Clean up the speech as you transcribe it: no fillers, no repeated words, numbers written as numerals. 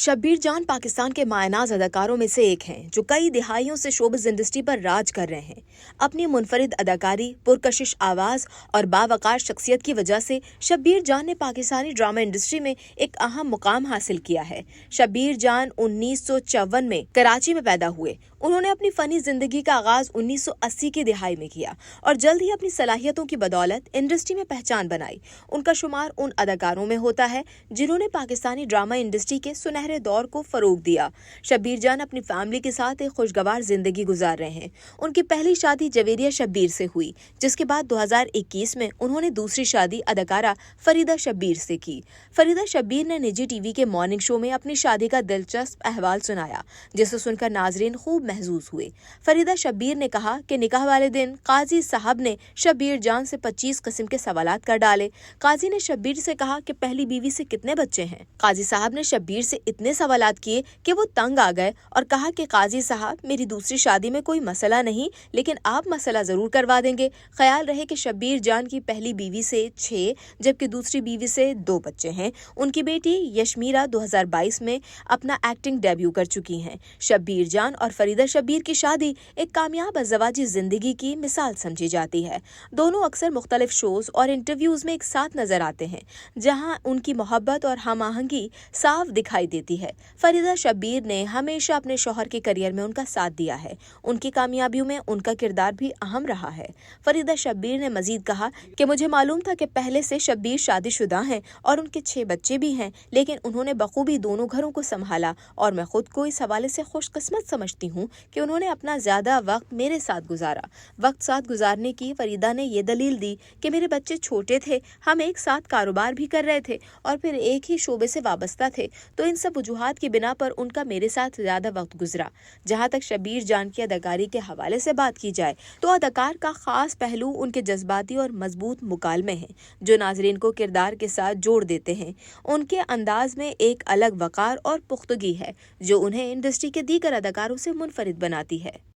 शब्बीर जान पाकिस्तान के मायनाज अदाकारों में से एक हैं जो कई दिहाइयों से शोबिज़ इंडस्ट्री पर राज कर रहे हैं। अपनी मुनफरिद अदाकारी, पुरकशिश आवाज़ और बावकार शख्सियत की वजह से शब्बीर जान ने पाकिस्तानी ड्रामा इंडस्ट्री में एक अहम मुकाम हासिल किया है। शब्बीर जान 1954 में कराची में पैदा हुए। उन्होंने अपनी फ़नी ज़िंदगी का आगाज़ 1980 की दिहाई में किया और जल्द ही अपनी सलाहियतों की बदौलत इंडस्ट्री में पहचान बनाई। उनका शुमार उन अदाकारों में होता है जिन्होंने पाकिस्तानी ड्रामा इंडस्ट्री के सुनहरे दौर को फरोग दिया। शब्बीर जान अपनी फैमिली के साथ एक खुशगवार जिंदगी गुजार रहे हैं। उनकी पहली शादी जवेरिया शब्बीर से हुई, जिसके बाद 2021 में उन्होंने दूसरी शादी अदाकारा फरीदा शब्बीर से की। फरीदा शब्बीर ने निजी टीवी के मॉर्निंग शो में अपनी शादी का दिलचस्प अहवाल सुनाया, जिसे सुनकर नाजरीन खूब महजूज हुए। फरीदा शब्बीर ने कहा कि निकाह वाले दिन काजी साहब ने शब्बीर जान से 25 किस्म के सवालात कर डाले। काजी ने शब्बीर से कहा कि पहली बीवी से कितने बच्चे हैं। काजी साहब ने शब्बीर से इतने सवालात किए कि वो तंग आ गए और कहा कि काजी साहब, मेरी दूसरी शादी में कोई मसला नहीं, लेकिन आप मसला जरूर करवा देंगे। ख्याल रहे कि शब्बीर जान की पहली बीवी से 6 जबकि दूसरी बीवी से 2 बच्चे हैं। उनकी बेटी यशमीरा 2022 में अपना एक्टिंग डेब्यू कर चुकी हैं। शब्बीर जान और फरीदा शब्बीर की शादी एक कामयाब अज़वाजी जिंदगी की मिसाल समझी जाती है। दोनों अक्सर मुख्तलिफ शोज और इंटरव्यूज में एक साथ नजर आते हैं, जहां उनकी मोहब्बत और हम आहंगी साफ दिखाई देती है। फरीदा शब्बीर ने हमेशा अपने शौहर के करियर में उनका साथ दिया है। उनकी कामयाबियों में उनका किरदार भी अहम रहा है। फरीदा शब्बीर ने मजीद कहा कि मुझे मालूम था कि पहले से शब्बीर शादीशुदा हैं और उनके 6 बच्चे भी हैं, लेकिन उन्होंने बखूबी दोनों घरों को संभाला और मैं खुद को इस हवाले से खुशकिस्मत समझती हूँ कि उन्होंने अपना ज्यादा वक्त मेरे साथ गुजारा। वक्त साथ गुजारने की फरीदा ने ये दलील दी कि मेरे बच्चे छोटे थे, हम एक साथ कारोबार भी कर रहे थे और फिर एक ही शोबे से वाबस्ता थे, तो इन सब वजूहात की बिना पर उनका मेरे साथ ज्यादा वक्त गुजरा। जहाँ तक शब्बीर जान की अदाकारी के हवाले से बात की जाए तो अदाकार का खास पहलू उनके जज्बाती और मजबूत मुकालमे हैं, जो नाजरीन को किरदार के साथ जोड़ देते हैं। उनके अंदाज में एक अलग वकार और पुख्तगी है जो उन्हें इंडस्ट्री के दीगर अदाकारों से मुनफरिद बनाती है।